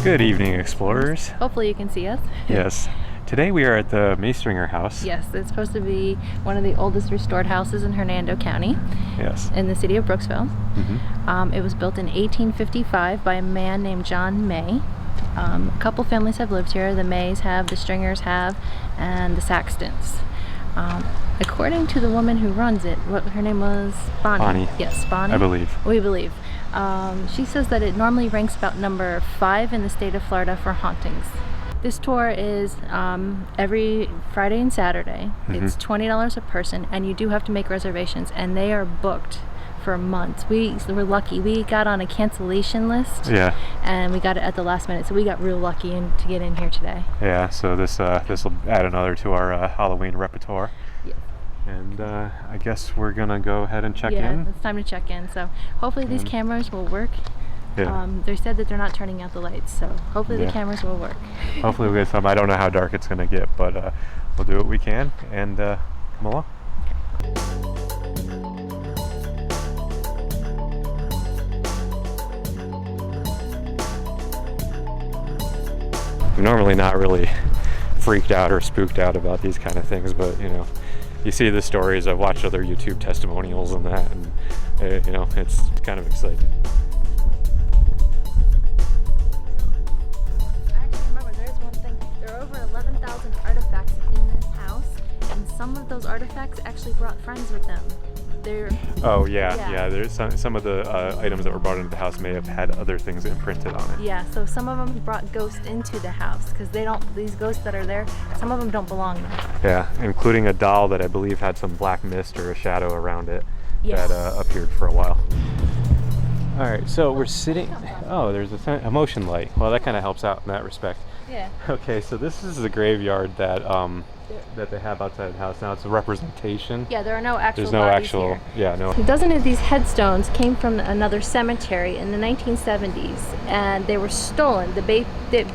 Good evening, explorers. Hopefully you can see us. Yes. Today we are at the Maystringer house. Yes, it's supposed to be one of the oldest restored houses in Hernando County. Yes. In the city of Brooksville. Mm-hmm. It was built in 1855 by a man named John Mae. A couple families have lived here. The Mays have, the Stringers have, and the Saxtons. According to the woman who runs it, what her name was? Bonnie. Yes, Bonnie. I believe. We believe. She says that it normally ranks about number 5 in the state of Florida for hauntings. This tour is every Friday and Saturday. Mm-hmm. It's $20 a person, and you do have to make reservations, and they are booked for months. We're lucky. We got on a cancellation list. Yeah. And we got it at the last minute, so we got real lucky to get in here today. Yeah. So this will add another to our Halloween repertoire. Yeah. And I guess we're gonna go ahead and check in. Yeah, it's time to check in. So hopefully these cameras will work. Yeah. They said that they're not turning out the lights, so hopefully the cameras will work. Hopefully we'll get some. I don't know how dark it's gonna get, but we'll do what we can and come along. I'm normally not really freaked out or spooked out about these kind of things, but you know, you see the stories. I've watched other YouTube testimonials and that, and you know, it's kind of exciting. Actually, remember, there's one thing. There are over 11,000 artifacts in this house, and some of those artifacts actually brought friends with them. Oh yeah. There's some of the items that were brought into the house may have had other things imprinted on it. Yeah, so some of them brought ghosts into the house because these ghosts that are there, some of them don't belong there. Yeah, including a doll that I believe had some black mist or a shadow around it. Yes. That appeared for a while. All right, so we're sitting. Oh, there's a motion light. Well, that kind of helps out in that respect. Yeah. Okay, so this is the graveyard that they have outside the house. Now it's a representation. Yeah, there are no actual There's no bodies actual, here. yeah, no. A dozen of these headstones came from another cemetery in the 1970s, and they were stolen. The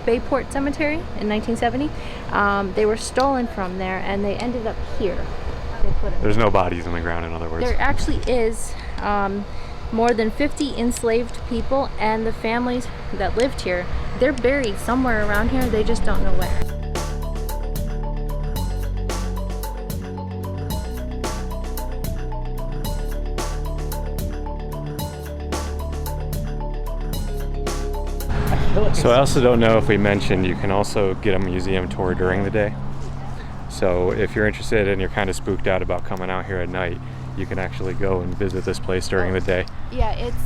Bayport Cemetery in 1970, they were stolen from there, and they ended up here. There's no bodies in the ground, in other words. There actually is more than 50 enslaved people, and the families that lived here, they're buried somewhere around here. They just don't know where. So I also don't know if we mentioned you can also get a museum tour during the day. So if you're interested and you're kind of spooked out about coming out here at night, you can actually go and visit this place during the day. Yeah, it's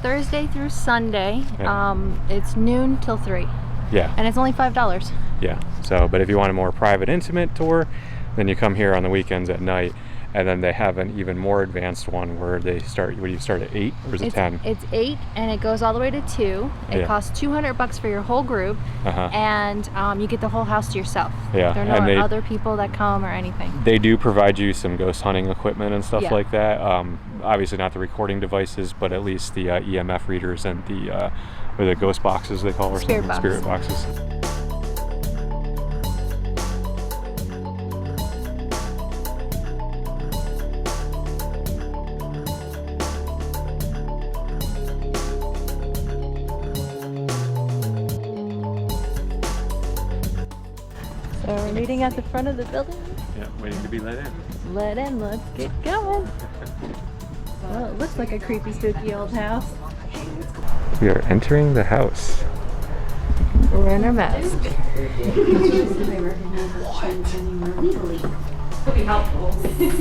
Thursday through Sunday. Yeah. It's noon till 3. Yeah. And it's only $5. Yeah. So, but if you want a more private, intimate tour, then you come here on the weekends at night. And then they have an even more advanced one where they start. What do you start at 8 or is it 10? It's 8, and it goes all the way to 2. It costs $200 for your whole group, and you get the whole house to yourself. Yeah, There are no other people that come or anything. They do provide you some ghost hunting equipment and stuff Yeah. like that. Obviously not the recording devices, but at least the EMF readers and the ghost boxes they call or Spirit something. Spirit boxes. So we're meeting at the front of the building. Yeah, waiting to be let in. Let in, let's get going. Well, it looks like a creepy, spooky old house. We are entering the house. We're wearing our mask.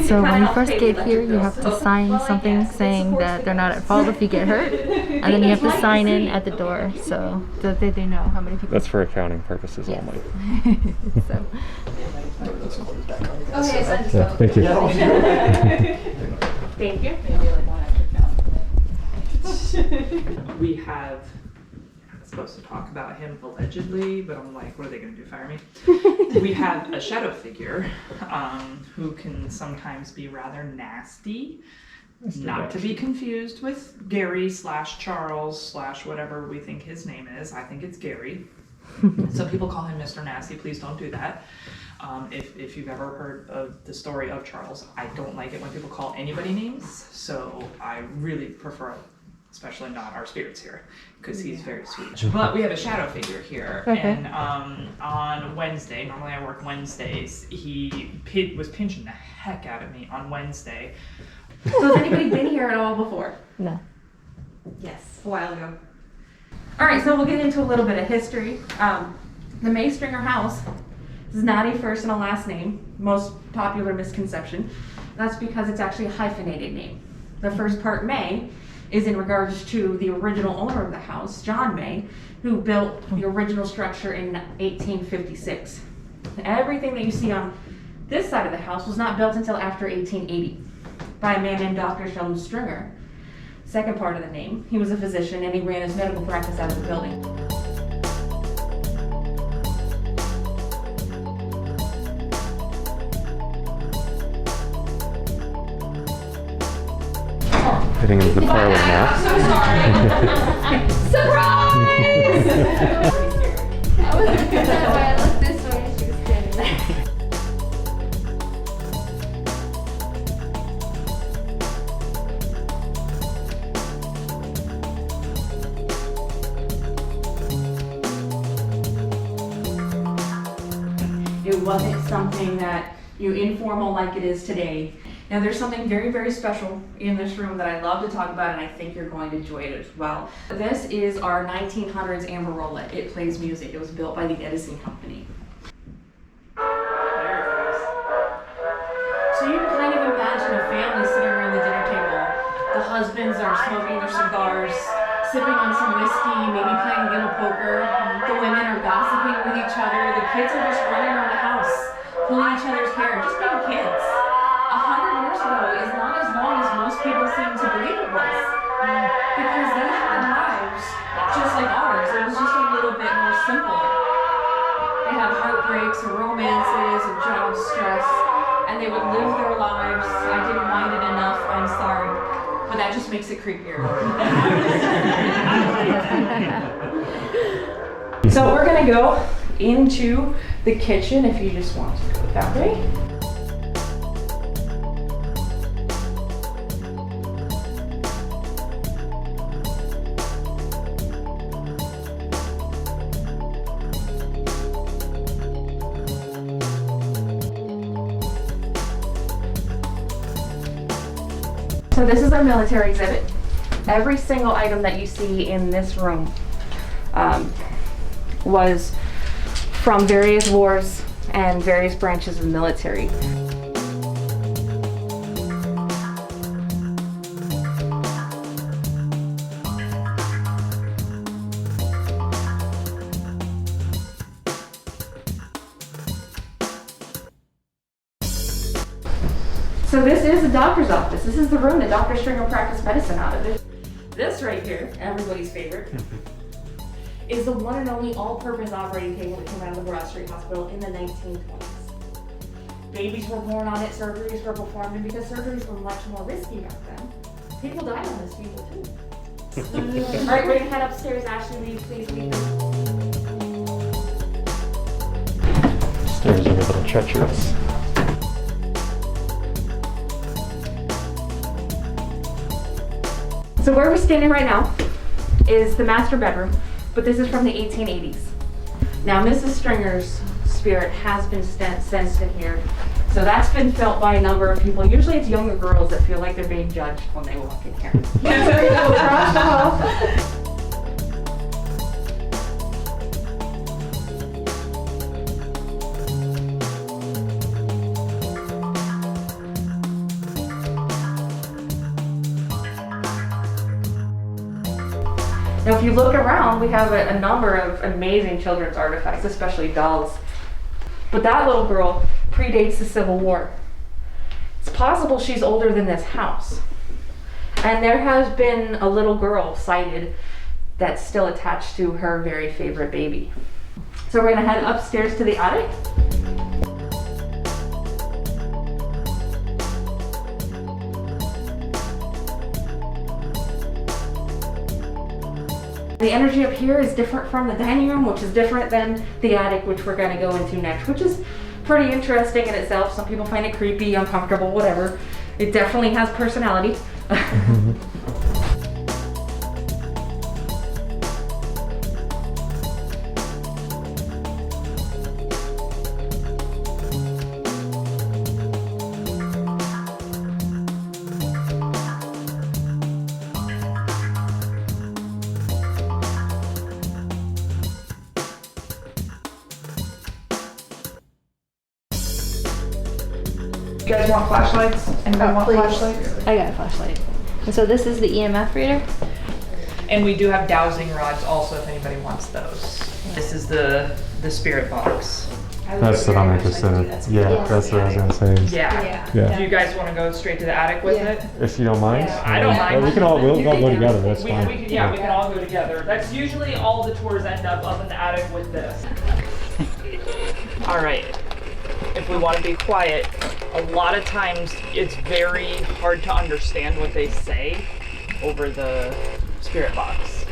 So when you first get here, you have to sign something saying that they're not at fault if you get hurt, and then you have to sign in at the door so that they know how many people. That's for accounting purposes only. So. Yeah, thank you. Thank you. We have supposed to talk about him allegedly, but I'm like, what are they going to do, fire me? We have a shadow figure who can sometimes be rather nasty, not to be confused with Gary / Charles / whatever we think his name is. I think it's Gary. Some people call him Mr. Nasty. Please don't do that. If you've ever heard of the story of Charles, I don't like it when people call anybody names, so I really prefer especially not our spirits here, because he's very sweet. But we have a shadow figure here, and on Wednesday, normally I work Wednesdays, he was pinching the heck out of me on Wednesday. So has anybody been here at all before? No. Yes, a while ago. All right, so we'll get into a little bit of history. The Mae Stringer house is not a first and a last name, most popular misconception. That's because it's actually a hyphenated name. The first part, Mae, is in regards to the original owner of the house, John Mae, who built the original structure in 1856. Everything that you see on this side of the house was not built until after 1880 by a man named Dr. Sheldon Stringer. Second part of the name, he was a physician and he ran his medical practice out of the building. Heading into the parlor now. I'm so sorry. Surprise! I was looking that way, I looked this way, and she was standing there. It wasn't something that informal like it is today. Now there's something very, very special in this room that I love to talk about, and I think you're going to enjoy it as well. This is our 1900s Amarola. It plays music. It was built by the Edison Company. So you can kind of imagine a family sitting around the dinner table. The husbands are smoking their cigars, sipping on some whiskey, maybe playing a game of poker. The women are gossiping with each other. The kids are just running around the house, pulling each other's hair, just being kids. 100 years ago is not as long as most people seem to believe it was, because they had lives just like ours. It was just a little bit more simple. They had heartbreaks or romances or job stress, and they would live their lives. I didn't mind it enough, I'm sorry, but that just makes it creepier. So we're gonna go into the kitchen if you just want to go that way. So this is our military exhibit. Every single item that you see in this room was from various wars and various branches of the military. So this is the doctor's office. This is the room that Dr. Stringer practiced medicine out of. This right here, everybody's favorite, is the one and only all-purpose operating table that came out of the Broad Street Hospital in the 1920s. Babies were born on it, surgeries were performed, and because surgeries were much more risky back then, people died on this table too. All right, we're gonna head upstairs. Ashley, will you please lead them? Stairs are a little treacherous. So where we're standing right now is the master bedroom, but this is from the 1880s. Now Mrs. Stringer's spirit has been sensed in here, so that's been felt by a number of people. Usually it's younger girls that feel like they're being judged when they walk in here. So we're gonna go across the hall. Now if you look around, we have a number of amazing children's artifacts, especially dolls. But that little girl predates the Civil War. It's possible she's older than this house. And there has been a little girl sighted that's still attached to her very favorite baby. So we're gonna head upstairs to the attic. The energy up here is different from the dining room, which is different than the attic, which we're going to go into next, which is pretty interesting in itself. Some people find it creepy, uncomfortable, whatever. It definitely has personality. You guys want flashlights? Anybody want flashlights? I got a flashlight. And so this is the EMF reader? And we do have dowsing rods also if anybody wants those. This is the spirit box. That's what I'm interested in. Yeah, that's what I was gonna say. Yeah. Do you guys want to go straight to the attic with it? If you don't mind. I don't mind. We can all we'll go together. That's fine. We can all go together. That's usually all the tours end up in the attic with this. All right. If we want to be quiet, a lot of times it's very hard to understand what they say over the spirit box.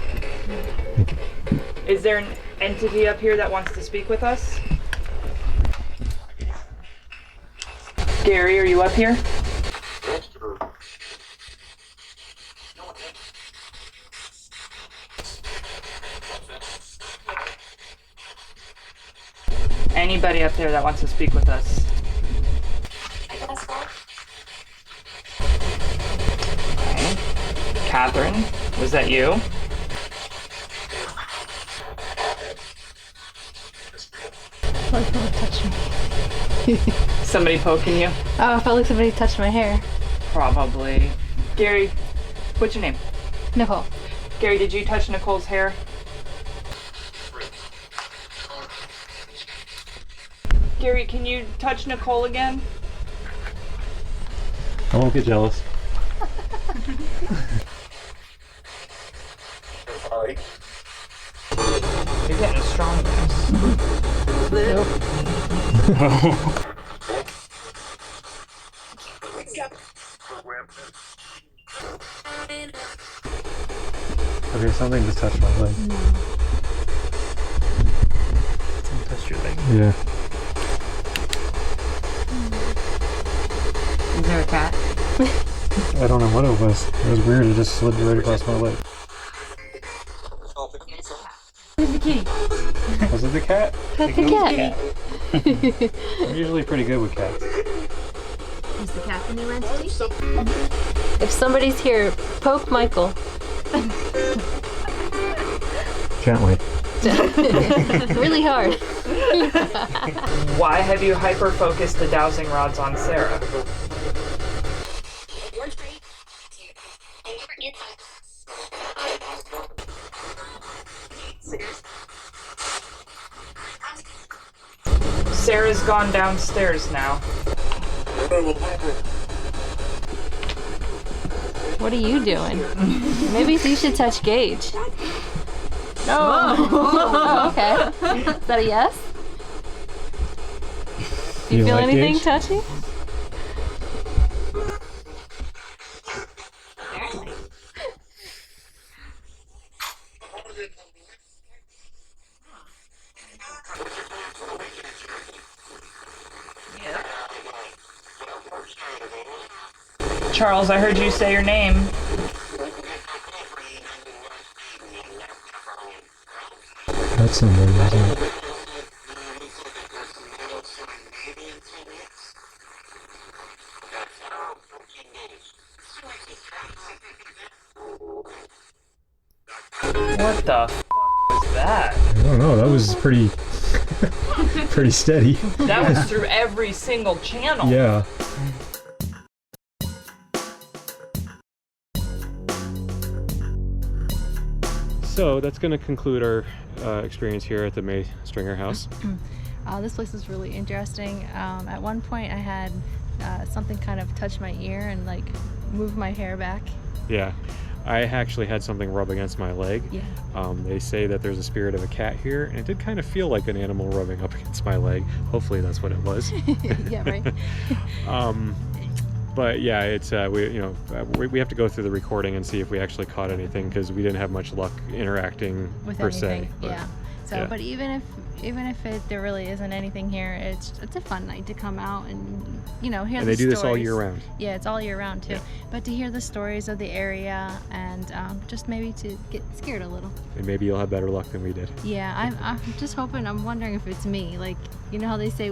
Is there an entity up here that wants to speak with us? Gary, are you up here? Anybody up there that wants to speak with us? Okay. Catherine, was that you? Like someone touched me. Somebody poking you? Oh, I felt like somebody touched my hair. Probably. Gary, what's your name? Nicole. Gary, did you touch Nicole's hair? Gary, can you touch Nicole again? I won't get jealous. You're getting strong. Nope. Okay, something just touched my leg. Someone touched your leg. Yeah. Is there a cat? I don't know what it was. It was weird. It just slid right across my leg. Where's the kitty? Was it the cat? That's the cat. I'm usually pretty good with cats. Is the cat the new entity? If somebody's here, poke Michael. Gently. Really hard. Why have you hyper-focused the dowsing rods on Sarah? Sarah's gone downstairs now. What are you doing? Maybe you should touch Gage. No. Oh, okay. Is that a yes? Do you feel like anything Gage? touchy? Charles, I heard you say your name. That's somebody, isn't it? What the f was that? I don't know. That was pretty, pretty steady. That was through every single channel. Yeah. So that's going to conclude our experience here at the Mae Stringer house. This place is really interesting. At one point I had something kind of touch my ear and like move my hair back. Yeah. I actually had something rub against my leg. Yeah. They say that there's a spirit of a cat here, and it did kind of feel like an animal rubbing up against my leg. Hopefully that's what it was. Yeah, right. But yeah, it's we have to go through the recording and see if we actually caught anything, because we didn't have much luck interacting With per anything. se. But, yeah. So, yeah. but even if there really isn't anything here, it's a fun night to come out and hear the stories. And they do this all year round. Yeah, it's all year round too. Yeah. But to hear the stories of the area and just maybe to get scared a little. And maybe you'll have better luck than we did. Yeah, I'm just hoping. I'm wondering if it's me. Like, you know how they say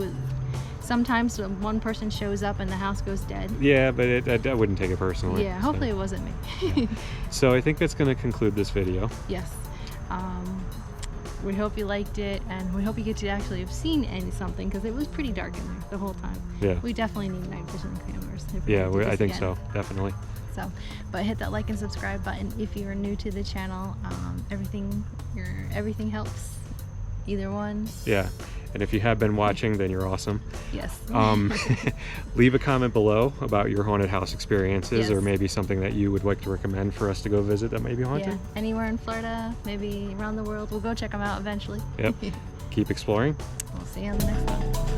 sometimes one person shows up and the house goes dead. Yeah, but I wouldn't take it personally. Yeah, hopefully it wasn't me. So I think that's going to conclude this video. Yes. We hope you liked it, and we hope you get to actually have seen something, because it was pretty dark in there the whole time. Yeah. We definitely need night vision cameras. if we Yeah, do this I think again. so, definitely. So, but hit that like and subscribe button if you are new to the channel. Everything helps. Either one. Yeah, and if you have been watching, then you're awesome. Yes. Leave a comment below about your haunted house experiences, Yes. or maybe something that you would like to recommend for us to go visit that may be haunted. Yeah. Anywhere in Florida, maybe around the world. We'll go check them out eventually. Yep. Keep exploring. We'll see you on the next one.